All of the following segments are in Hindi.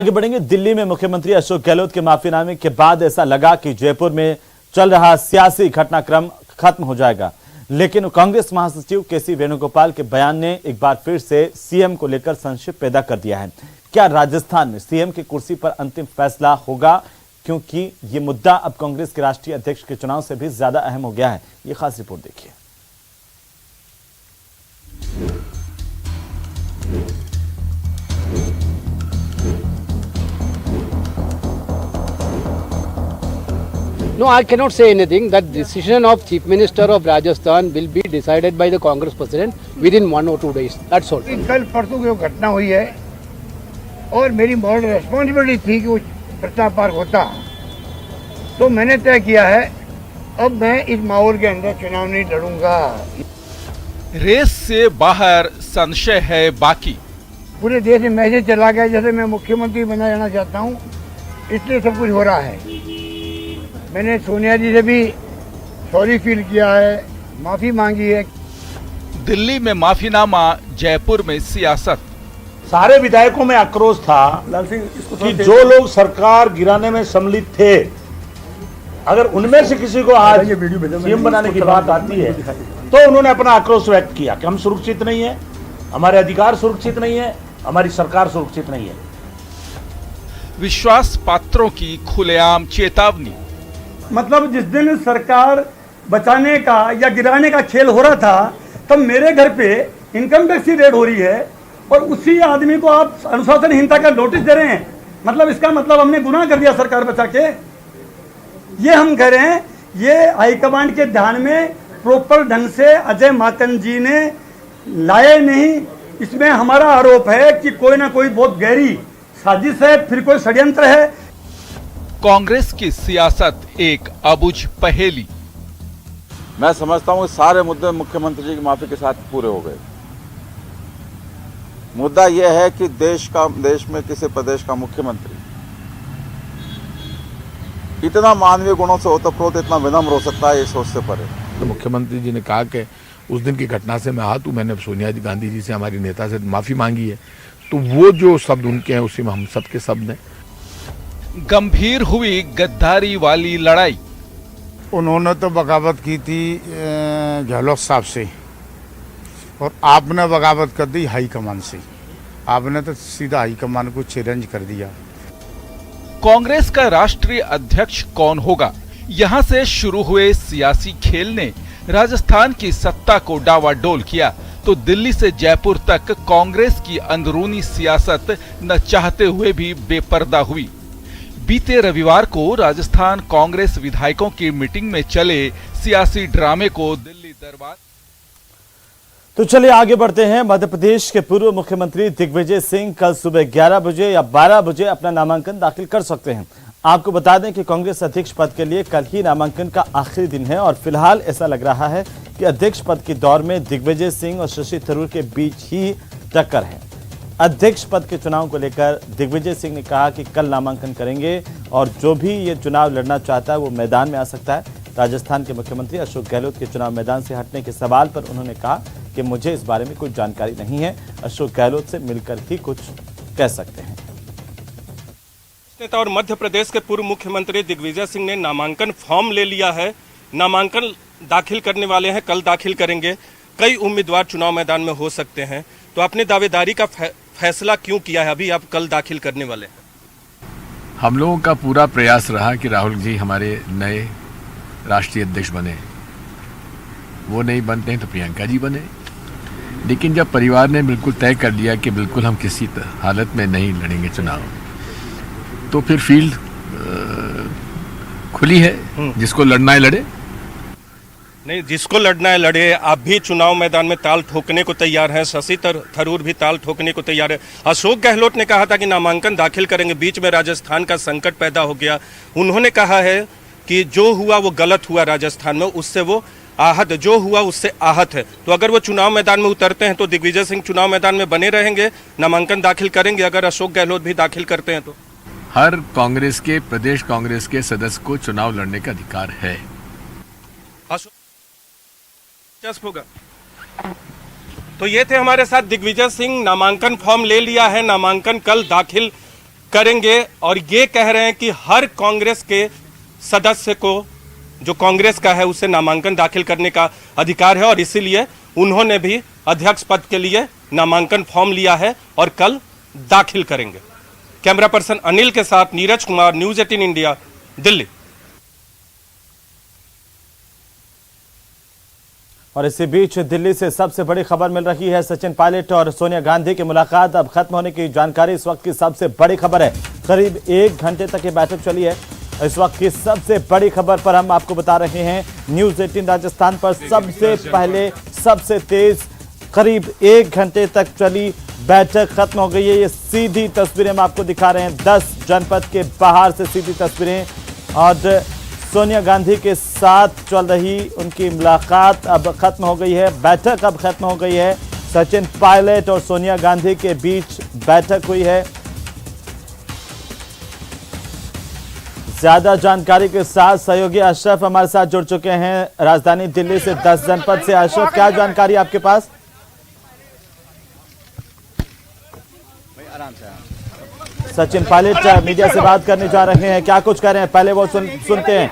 आगे बढ़ेंगे। दिल्ली में मुख्यमंत्री अशोक गहलोत के माफीनामे के बाद ऐसा लगा कि जयपुर में चल रहा सियासी घटनाक्रम खत्म हो जाएगा, लेकिन कांग्रेस महासचिव केसी वेणुगोपाल के बयान ने एक बार फिर से सीएम को लेकर संशय पैदा कर दिया है। क्या राजस्थान में सीएम की कुर्सी पर अंतिम फैसला होगा, क्योंकि ये मुद्दा अब कांग्रेस के राष्ट्रीय अध्यक्ष के चुनाव से भी ज्यादा अहम हो गया है। ये खास रिपोर्ट देखिए। No, I cannot say anything. That decision of Chief Minister of Rajasthan will be decided by the Congress President within 1 or 2 days. That's all. कल परसों जो घटना हुई है और मेरी मॉरल रेस्पॉन्सिबिलिटी थी कि वो प्रताप पार्क होता, तो मैंने तय किया है अब मैं इस माहौल के अंदर चुनाव नहीं लड़ूंगा। रेस से बाहर संशय है बाकी। पूरे देश में मैसेज चला गया जैसे मैं मुख्यमंत्री बना जाना चाहता हूँ, इसलिए सब कुछ हो रहा है। मैंने सोनिया जी से भी सॉरी फील किया है, माफी मांगी है। दिल्ली में माफीनामा, जयपुर में सियासत। सारे विधायकों में आक्रोश था कि जो लोग सरकार गिराने में सम्मिलित थे, अगर उनमें से किसी को आज सीएम बनाने की बात आती है तो उन्होंने अपना आक्रोश व्यक्त किया कि हम सुरक्षित नहीं है, हमारे अधिकार सुरक्षित नहीं है, हमारी सरकार सुरक्षित नहीं है। विश्वास पात्रों की खुलेआम चेतावनी। मतलब जिस दिन सरकार बचाने का या गिराने का खेल हो रहा था, तब मेरे घर पे इनकम टैक्स की रेड हो रही है और उसी आदमी को आप अनुशासनहीनता का नोटिस दे रहे हैं। मतलब इसका मतलब हमने गुनाह कर दिया सरकार बचा के। ये हम कह रहे हैं, ये हाईकमांड के ध्यान में प्रॉपर ढंग से अजय माकन जी ने लाए नहीं। इसमें हमारा आरोप है कि कोई ना कोई बहुत गहरी साजिश है, फिर कोई षड्यंत्र है। कांग्रेस की सियासत एक अबुझ पहेली। मैं समझता हूं सारे मुद्दे मुख्यमंत्री जी की माफी के साथ पूरे हो गए। मुद्दा यह है कि देश में किसी प्रदेश का मुख्यमंत्री इतना मानवीय गुणों से ओतप्रोत, इतना विनम्र हो सकता है, ये सोच से परे। तो मुख्यमंत्री जी ने कहा कि उस दिन की घटना से मैं आहत हूं, मैंने सोनिया गांधी जी से, हमारी नेता से माफी मांगी है। तो वो जो शब्द उनके हैं उसी में हम सबके शब्द हैं। गंभीर हुई गद्दारी वाली लड़ाई। उन्होंने तो बगावत की थी गहलोत साहब से और आपने बगावत कर दी हाईकमान से। आपने तो सीधा हाईकमान को चैलेंज कर दिया। कांग्रेस का राष्ट्रीय अध्यक्ष कौन होगा, यहां से शुरू हुए सियासी खेल ने राजस्थान की सत्ता को डावाडोल किया, तो दिल्ली से जयपुर तक कांग्रेस की अंदरूनी सियासत न चाहते हुए भी बेपर्दा हुई। बीते रविवार को राजस्थान कांग्रेस विधायकों की मीटिंग में चले सियासी ड्रामे को दिल्ली दरबार। तो चलिए आगे बढ़ते हैं। मध्य प्रदेश के पूर्व मुख्यमंत्री दिग्विजय सिंह कल सुबह 11 बजे या 12 बजे अपना नामांकन दाखिल कर सकते हैं। आपको बता दें कि कांग्रेस अध्यक्ष पद के लिए कल ही नामांकन का आखिरी दिन है और फिलहाल ऐसा लग रहा है कि अध्यक्ष पद की दौड़ में दिग्विजय सिंह और शशि थरूर के बीच ही टक्कर है। अध्यक्ष पद के चुनाव को लेकर दिग्विजय सिंह ने कहा कि कल नामांकन करेंगे और जो भी ये चुनाव लड़ना चाहता है वो मैदान में आ सकता है। राजस्थान के मुख्यमंत्री अशोक गहलोत के चुनाव मैदान से हटने के सवाल पर उन्होंने कहा कि मुझे इस बारे में कोई जानकारी नहीं है, अशोक गहलोत से मिलकर ही कुछ कह सकते हैं। नेता और मध्य प्रदेश के पूर्व मुख्यमंत्री दिग्विजय सिंह ने नामांकन फॉर्म ले लिया है। नामांकन दाखिल करने वाले हैं, कल दाखिल करेंगे। कई उम्मीदवार चुनाव मैदान में हो सकते हैं, तो अपनी दावेदारी का फैसला क्यों किया है? अभी आप कल दाखिल करने वाले हैं। हम लोगों का पूरा प्रयास रहा कि राहुल जी हमारे नए राष्ट्रीय अध्यक्ष बने। वो नहीं बनते हैं तो प्रियंका जी बने, लेकिन जब परिवार ने बिल्कुल तय कर लिया कि बिल्कुल हम किसी हालत में नहीं लड़ेंगे चुनाव, तो फिर फील्ड खुली है, जिसको लड़ना है लड़े। नहीं, जिसको लड़ना है लड़े। आप भी चुनाव मैदान में ताल ठोकने को तैयार हैं, शशि थरूर भी ताल ठोकने को तैयार है। अशोक गहलोत ने कहा था कि नामांकन दाखिल करेंगे, बीच में राजस्थान का संकट पैदा हो गया। उन्होंने कहा है कि जो हुआ वो गलत हुआ राजस्थान में, उससे वो आहत, जो हुआ उससे आहत है। तो अगर वो चुनाव मैदान में उतरते हैं तो दिग्विजय सिंह चुनाव मैदान में बने रहेंगे, नामांकन दाखिल करेंगे अगर अशोक गहलोत भी दाखिल करते हैं तो। हर कांग्रेस के, प्रदेश कांग्रेस के सदस्य को चुनाव लड़ने का अधिकार है। होगा। तो ये थे हमारे साथ दिग्विजय सिंह। नामांकन फॉर्म ले लिया है, नामांकन कल दाखिल करेंगे और ये कह रहे हैं कि हर कांग्रेस के सदस्य को जो कांग्रेस का है उसे नामांकन दाखिल करने का अधिकार है और इसीलिए उन्होंने भी अध्यक्ष पद के लिए नामांकन फॉर्म लिया है और कल दाखिल करेंगे। कैमरा पर्सन अनिल के साथ नीरज कुमार, न्यूज़ 18 इंडिया, दिल्ली। और इसी बीच दिल्ली से सबसे बड़ी खबर मिल रही है। सचिन पायलट और सोनिया गांधी की मुलाकात अब खत्म होने की जानकारी इस वक्त की सबसे बड़ी खबर है। करीब 1 घंटे तक ये बैठक चली है। इस वक्त की सबसे बड़ी खबर पर हम आपको बता रहे हैं। न्यूज़ 18 राजस्थान पर सबसे पहले सबसे तेज करीब 1 घंटे तक चली बैठक खत्म हो गई है। ये सीधी तस्वीरें हम आपको दिखा रहे हैं 10 जनपद के बाहर से सीधी तस्वीरें। और सोनिया गांधी के साथ चल रही उनकी मुलाकात अब खत्म हो गई है, बैठक अब खत्म हो गई है। सचिन पायलट और सोनिया गांधी के बीच बैठक हुई है। ज्यादा जानकारी के साथ सहयोगी अशरफ हमारे साथ जुड़ चुके हैं राजधानी दिल्ली से 10 जनपद से। अशरफ, क्या जानकारी आपके पास? सचिन पायलट मीडिया से बात करने जा रहे हैं, क्या कुछ कह रहे हैं पहले वो सुनते हैं।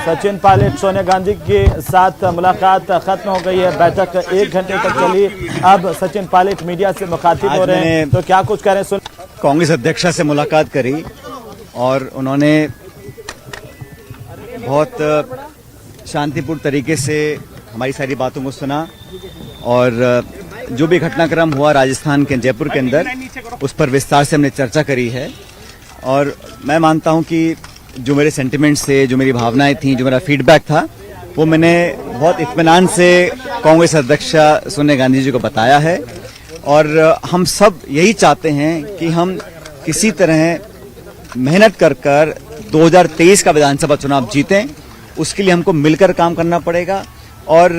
सचिन पायलट सोनिया गांधी के साथ मुलाकात खत्म हो गई है, बैठक 1 घंटे तक चली। अब सचिन पायलट मीडिया से मुखातिब हो रहे हैं, तो क्या कुछ कह रहे हैं सुन। कांग्रेस अध्यक्षा से मुलाकात करी और उन्होंने बहुत शांतिपूर्ण तरीके से हमारी सारी बातों को सुना और जो भी घटनाक्रम हुआ राजस्थान के जयपुर के अंदर उस पर विस्तार से हमने चर्चा करी है। और मैं मानता हूं कि जो मेरे सेंटिमेंट्स थे, जो मेरी भावनाएं थी, जो मेरा फीडबैक था, वो मैंने बहुत इत्मीनान से कांग्रेस अध्यक्षा सोनिया गांधी जी को बताया है। और हम सब यही चाहते हैं कि हम किसी तरह मेहनत कर 2023 का विधानसभा चुनाव जीतें। उसके लिए हमको मिलकर काम करना पड़ेगा और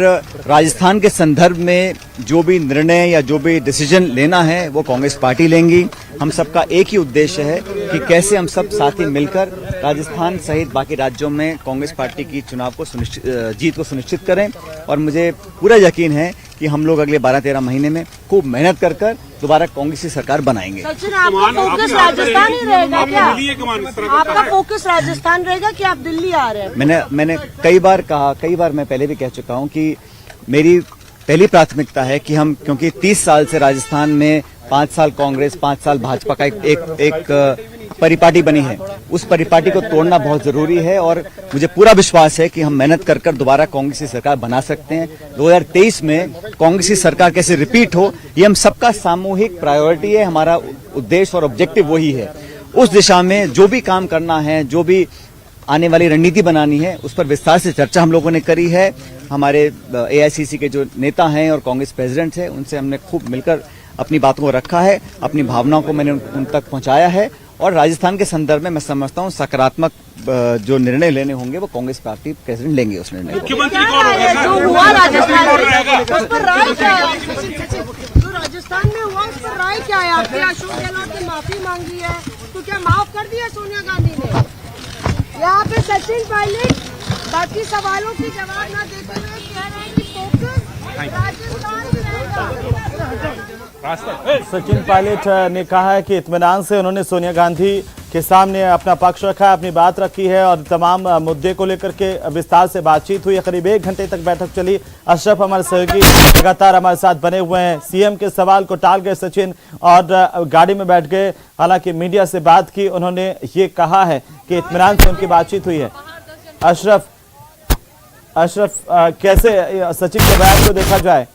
राजस्थान के संदर्भ में जो भी निर्णय या जो भी डिसीजन लेना है वो कांग्रेस पार्टी लेंगी। हम सबका एक ही उद्देश्य है कि कैसे हम सब साथी मिलकर राजस्थान सहित बाकी राज्यों में कांग्रेस पार्टी की चुनाव को जीत को सुनिश्चित करें। और मुझे पूरा यकीन है कि हम लोग अगले 12-13 महीने में खूब मेहनत कर दोबारा कांग्रेस की सरकार बनाएंगे। सचिन, आपका फोकस राजस्थान ही रहेगा क्या? आपका फोकस राजस्थान रहेगा कि आप दिल्ली आ रहे हैं? मैंने कई बार कहा, कई बार मैं पहले भी कह चुका हूं कि मेरी पहली प्राथमिकता है कि हम, क्योंकि 30 साल से राजस्थान में 5 साल कांग्रेस 5 साल भाजपा का एक परिपाटी बनी है, उस परिपाटी को तोड़ना बहुत जरूरी है। और मुझे पूरा विश्वास है कि हम मेहनत कर दोबारा कांग्रेस की सरकार बना सकते हैं। 2023 में कांग्रेस की सरकार कैसे रिपीट हो, ये हम सबका सामूहिक प्रायोरिटी है। हमारा उद्देश्य और ऑब्जेक्टिव वही है। उस दिशा में जो भी काम करना है, जो भी आने वाली रणनीति बनानी है, उस पर विस्तार से चर्चा हम लोगों ने करी है। हमारे एआईसीसी के जो नेता हैं और कांग्रेस प्रेसिडेंट हैं, उनसे हमने खूब मिलकर अपनी बातों को रखा है, अपनी भावनाओं को मैंने उन तक पहुंचाया है। और राजस्थान के संदर्भ में मैं समझता हूं सकारात्मक जो निर्णय लेने होंगे वो कांग्रेस पार्टी प्रेसिडेंट लेंगे उस निर्णय को। मुख्यमंत्री कौन होगा? जो हुआ राजस्थान में, उस पर राय क्या है? जो राजस्थान में हुआ उस पर राय क्या है आपकी? अशोक गहलोत ने माफी मांगी है, तो क्या माफ कर दिया सोनिया गांधी ने? यहाँ पे सचिन पायलट बाकी सवालों की जवाब न देते हुए कह रहे हैं कि फोकस राजस्थान रहेगा। सचिन पायलट ने कहा है कि इत्मीनान से उन्होंने सोनिया गांधी के सामने अपना पक्ष रखा है, अपनी बात रखी है और तमाम मुद्दे को लेकर के विस्तार से बातचीत हुई है। करीब 1 घंटे तक बैठक चली। अशरफ हमारे सहयोगी लगातार हमारे साथ बने हुए हैं। सीएम के सवाल को टाल गए सचिन और गाड़ी में बैठ गए। हालांकि मीडिया से बात की, उन्होंने ये कहा है कि इत्मीनान से उनकी बातचीत हुई है। अशरफ, कैसे सचिन के बयान को देखा जाए?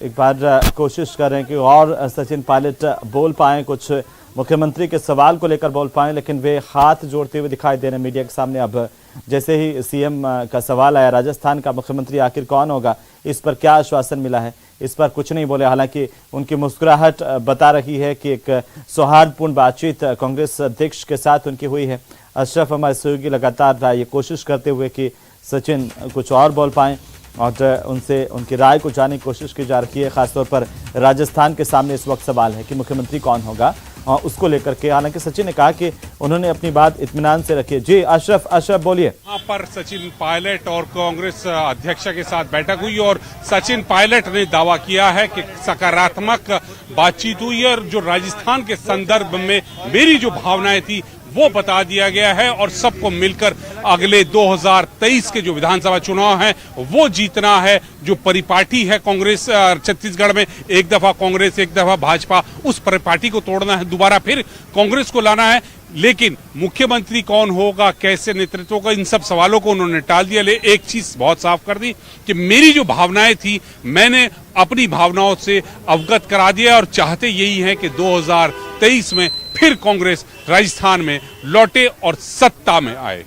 एक बार कोशिश कर रहे हैं कि और सचिन पायलट बोल पाएं, कुछ मुख्यमंत्री के सवाल को लेकर बोल पाएं, लेकिन वे हाथ जोड़ते हुए दिखाई दे रहे हैं मीडिया के सामने। अब जैसे ही सीएम का सवाल आया, राजस्थान का मुख्यमंत्री आखिर कौन होगा, इस पर क्या आश्वासन मिला है, इस पर कुछ नहीं बोले। हालांकि उनकी मुस्कुराहट बता रही है कि एक सौहार्दपूर्ण बातचीत कांग्रेस अध्यक्ष के साथ उनकी हुई है। अशरफ हमारे सहयोगी लगातार ये कोशिश करते हुए कि सचिन कुछ और बोल पाएं और उनसे उनकी राय को जानने की कोशिश की जा रही है। खासतौर पर राजस्थान के सामने इस वक्त सवाल है कि मुख्यमंत्री कौन होगा उसको लेकर के। हालांकि सचिन ने कहा कि उन्होंने अपनी बात इत्मीनान से रखी है। जी अशरफ बोलिए। वहाँ पर सचिन पायलट और कांग्रेस अध्यक्ष के साथ बैठक हुई और सचिन पायलट ने दावा किया है कि सकारात्मक बातचीत हुई है और जो राजस्थान के संदर्भ में मेरी जो भावनाएं थी वो बता दिया गया है और सबको मिलकर अगले 2023 के जो विधानसभा चुनाव हैं वो जीतना है। जो परिपाटी है कांग्रेस छत्तीसगढ़ में, एक दफा कांग्रेस एक दफा भाजपा, उस परिपाटी को तोड़ना है, दोबारा फिर कांग्रेस को लाना है। लेकिन मुख्यमंत्री कौन होगा, कैसे नेतृत्व होगा, इन सब सवालों को उन्होंने टाल दिया। एक चीज बहुत साफ कर दी कि मेरी जो भावनाएं थी मैंने अपनी भावनाओं से अवगत करा दिया और चाहते यही है कि 2023 में फिर कांग्रेस राजस्थान में लौटे और सत्ता में आए।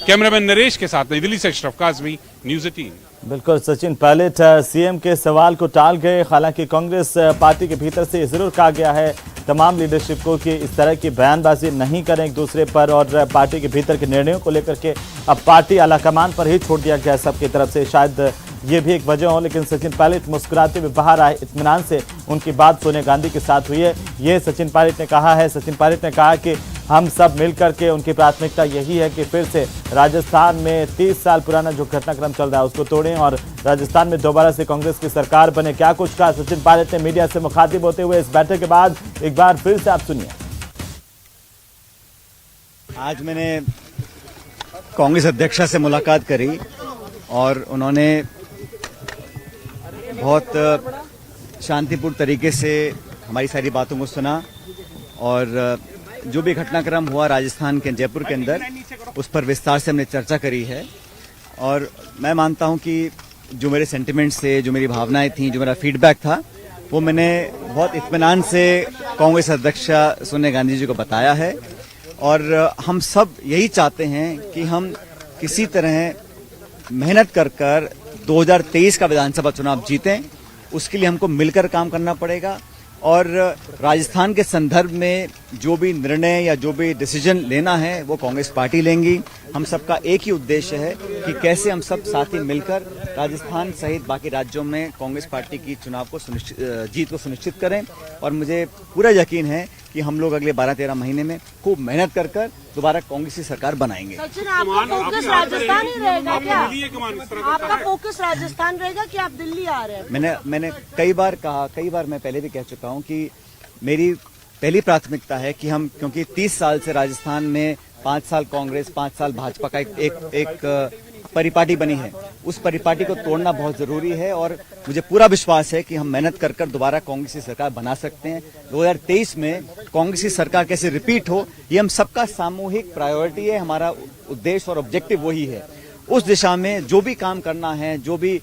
कैमरामैन नरेश के साथ नई दिल्ली से अशरफ काज़मी, न्यूज़ 18। बिल्कुल, सचिन पायलट सीएम के सवाल को टाल गए। हालांकि कांग्रेस पार्टी के भीतर से जरूर कहा गया है तमाम लीडरशिप को कि इस तरह की बयानबाजी नहीं करें एक दूसरे पर, और पार्टी के भीतर के निर्णयों को लेकर के अब पार्टी आलाकमान पर ही छोड़ दिया गया सबकी तरफ से। शायद ये भी एक वजह हो, लेकिन सचिन पायलट मुस्कुराते हुए बाहर आए। इत्मीनान से उनकी बात सोनिया गांधी के साथ हुई है, ये सचिन पायलट ने कहा है। सचिन पायलट ने कहा कि हम सब मिलकर के उनकी प्राथमिकता यही है कि फिर से राजस्थान में 30 साल पुराना जो घटनाक्रम चल रहा है उसको तोड़ें और राजस्थान में दोबारा से कांग्रेस की सरकार बने। क्या कुछ कहा सचिन पायलट ने मीडिया से मुखातिब होते हुए इस बैठक के बाद, एक बार फिर से आप सुनिए। आज मैंने कांग्रेस अध्यक्षा से मुलाकात करी और उन्होंने बहुत शांतिपूर्ण तरीके से हमारी सारी बातों को सुना और जो भी घटनाक्रम हुआ राजस्थान के जयपुर के अंदर उस पर विस्तार से हमने चर्चा करी है। और मैं मानता हूं कि जो मेरे सेंटिमेंट्स थे, जो मेरी भावनाएं थी, जो मेरा फीडबैक था, वो मैंने बहुत इत्मीनान से कांग्रेस अध्यक्षा सोनिया गांधी जी को बताया है। और हम सब यही चाहते हैं कि हम किसी तरह मेहनत कर 2023 का विधानसभा चुनाव जीतें। उसके लिए हमको मिलकर काम करना पड़ेगा और राजस्थान के संदर्भ में जो भी निर्णय या जो भी डिसीजन लेना है वो कांग्रेस पार्टी लेंगी। हम सबका एक ही उद्देश्य है कि कैसे हम सब साथी मिलकर राजस्थान सहित बाकी राज्यों में कांग्रेस पार्टी की चुनाव को जीत को सुनिश्चित करें। और मुझे पूरा यकीन है कि हम लोग अगले 12-13 महीने में खूब मेहनत कर दोबारा कांग्रेस की सरकार बनाएंगे। सचिन, आपका फोकस राजस्थान ही रहेगा क्या? आपका फोकस राजस्थान रहेगा कि आप दिल्ली आ रहे हैं? मैंने कई बार कहा, कई बार मैं पहले भी कह चुका हूं कि मेरी पहली प्राथमिकता है कि हम, क्योंकि 30 साल से राजस्थान में 5 साल कांग्रेस 5 साल भाजपा का एक परिपाटी बनी है, उस परिपाटी को तोड़ना बहुत जरूरी है। और मुझे पूरा विश्वास है कि हम मेहनत कर दोबारा कांग्रेस की सरकार बना सकते हैं। 2023 में कांग्रेस की सरकार कैसे रिपीट हो, ये हम सबका सामूहिक प्रायोरिटी है। हमारा उद्देश्य और ऑब्जेक्टिव वही है। उस दिशा में जो भी काम करना है, जो भी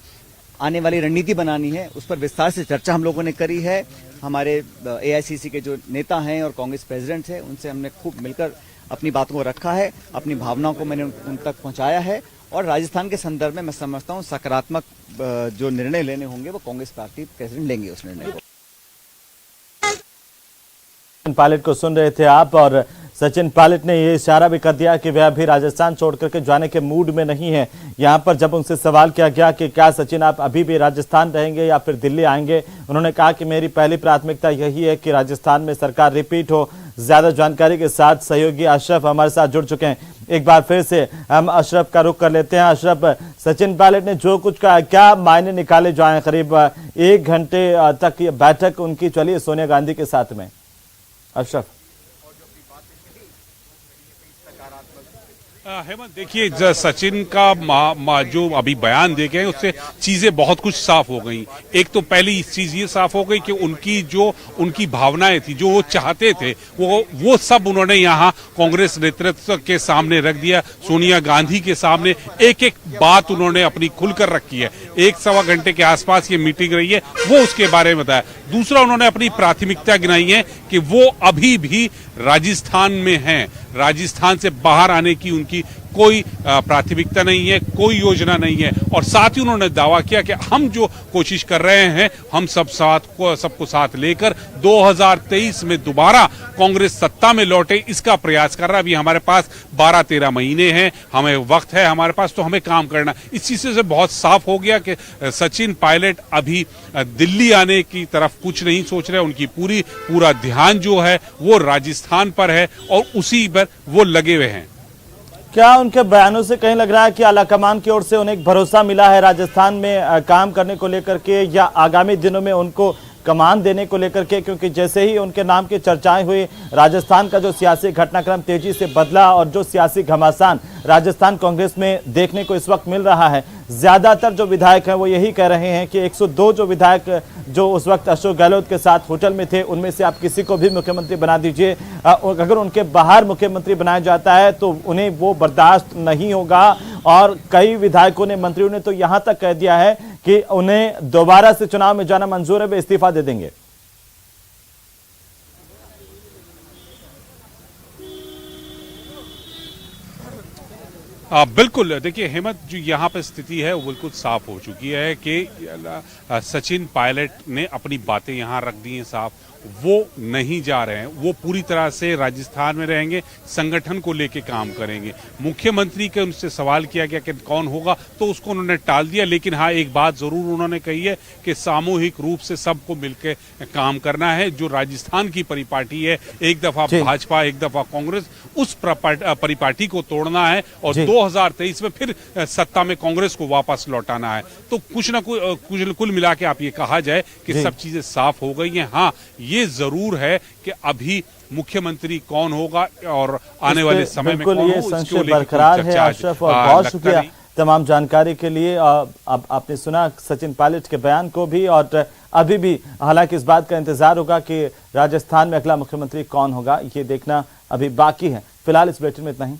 आने वाली रणनीति बनानी है, उस पर विस्तार से चर्चा हम लोगों ने करी है। हमारे AICC के जो नेता हैं और कांग्रेस प्रेसिडेंट हैं, उनसे हमने खूब मिलकर अपनी बातों को रखा है, अपनी भावनाओं को मैंने उन तक पहुंचाया है। और राजस्थान के संदर्भ में मैं समझता हूं सकारात्मक जो निर्णय लेने होंगे वो कांग्रेस पार्टी प्रेसिडेंट लेंगे उस निर्णय को। सचिन पायलट को सुन रहे थे आप, और सचिन पायलट ने ये इशारा भी कर दिया कि वे अभी राजस्थान छोड़ करके जाने के मूड में नहीं है। यहाँ पर जब उनसे सवाल किया गया कि क्या सचिन आप अभी भी राजस्थान रहेंगे या फिर दिल्ली आएंगे, उन्होंने कहा कि मेरी पहली प्राथमिकता यही है कि राजस्थान में सरकार रिपीट हो। ज्यादा जानकारी के साथ सहयोगी अशरफ हमारे साथ जुड़ चुके हैं। एक बार फिर से हम अशरफ का रुख कर लेते हैं। अशरफ, सचिन पायलट ने जो कुछ कहा, क्या मायने निकाले जाए? करीब 1 घंटे तक ये बैठक उनकी चली सोनिया गांधी के साथ में। अशरफ, हेमंत, देखिए सचिन का जो अभी बयान दे गए उससे चीजें बहुत कुछ साफ हो गई। एक तो पहली चीज ये साफ हो गई कि उनकी भावनाएं थी, जो वो चाहते थे, वो सब उन्होंने यहाँ कांग्रेस नेतृत्व के सामने रख दिया। सोनिया गांधी के सामने एक एक बात उन्होंने अपनी खुलकर रखी है। 1-1.25 घंटे के आसपास ये मीटिंग रही है, वो उसके बारे में बताया। दूसरा, उन्होंने अपनी प्राथमिकता गिनाई है कि वो अभी भी राजस्थान में हैं, राजस्थान से बाहर आने की उनकी कोई प्राथमिकता नहीं है, कोई योजना नहीं है। और साथ ही उन्होंने दावा किया कि हम जो कोशिश कर रहे हैं, हम सबको साथ लेकर 2023 में दोबारा कांग्रेस सत्ता में लौटे, इसका प्रयास कर रहा है। अभी हमारे पास 12-13 महीने हैं, हमें वक्त है हमारे पास, तो हमें काम करना। इस चीज से बहुत साफ हो गया कि सचिन पायलट अभी दिल्ली आने की तरफ कुछ नहीं सोच रहे। उनकी पूरा ध्यान जो है वो राजस्थान पर है और उसी पर वो लगे हुए हैं। क्या उनके बयानों से कहीं लग रहा है कि आलाकमान की ओर से उन्हें एक भरोसा मिला है राजस्थान में काम करने को लेकर के, या आगामी दिनों में उनको कमान देने को लेकर के? क्योंकि जैसे ही उनके नाम की चर्चाएं हुई, राजस्थान का जो सियासी घटनाक्रम तेजी से बदला और जो सियासी घमासान राजस्थान कांग्रेस में देखने को इस वक्त मिल रहा है, ज्यादातर जो विधायक हैं वो यही कह रहे हैं कि 102 जो विधायक जो उस वक्त अशोक गहलोत के साथ होटल में थे, उनमें से आप किसी को भी मुख्यमंत्री बना दीजिए, अगर उनके बाहर मुख्यमंत्री बनाया जाता है तो उन्हें वो बर्दाश्त नहीं होगा। और कई विधायकों ने, मंत्रियों ने तो यहां तक कह दिया है कि उन्हें दोबारा से चुनाव में जाना मंजूर है, वे इस्तीफा दे देंगे। बिल्कुल, देखिए हेमंत, जो यहाँ पे स्थिति है वो बिल्कुल साफ हो चुकी है कि सचिन पायलट ने अपनी बातें यहाँ रख दी हैं साफ। वो नहीं जा रहे हैं, वो पूरी तरह से राजस्थान में रहेंगे, संगठन को लेके काम करेंगे। मुख्यमंत्री के उनसे सवाल किया गया कि कौन होगा, तो उसको उन्होंने टाल दिया। लेकिन हाँ, एक बात जरूर उन्होंने कही है कि सामूहिक रूप से सबको मिलकर काम करना है। जो राजस्थान की परिपाटी है, एक दफा भाजपा एक दफा कांग्रेस, उस परिपाटी को तोड़ना है और 2023 में फिर सत्ता में कांग्रेस को वापस लौटाना है। तो कुछ ना कुल मिला के आप ये कहा जाए कि सब चीजें साफ हो गई हैं। हाँ, ये जरूर है कि अभी मुख्यमंत्री कौन होगा और आने वाले समय में कौन ये संशय बरकरार है। अशरफ, और बहुत शुक्रिया तमाम जानकारी के लिए। अब आपने सुना सचिन पायलट के बयान को भी, और अभी भी हालांकि इस बात का इंतजार होगा कि राजस्थान में अगला मुख्यमंत्री कौन होगा, ये देखना अभी बाकी है। फिलहाल इस बुलेटिन में इतना ही।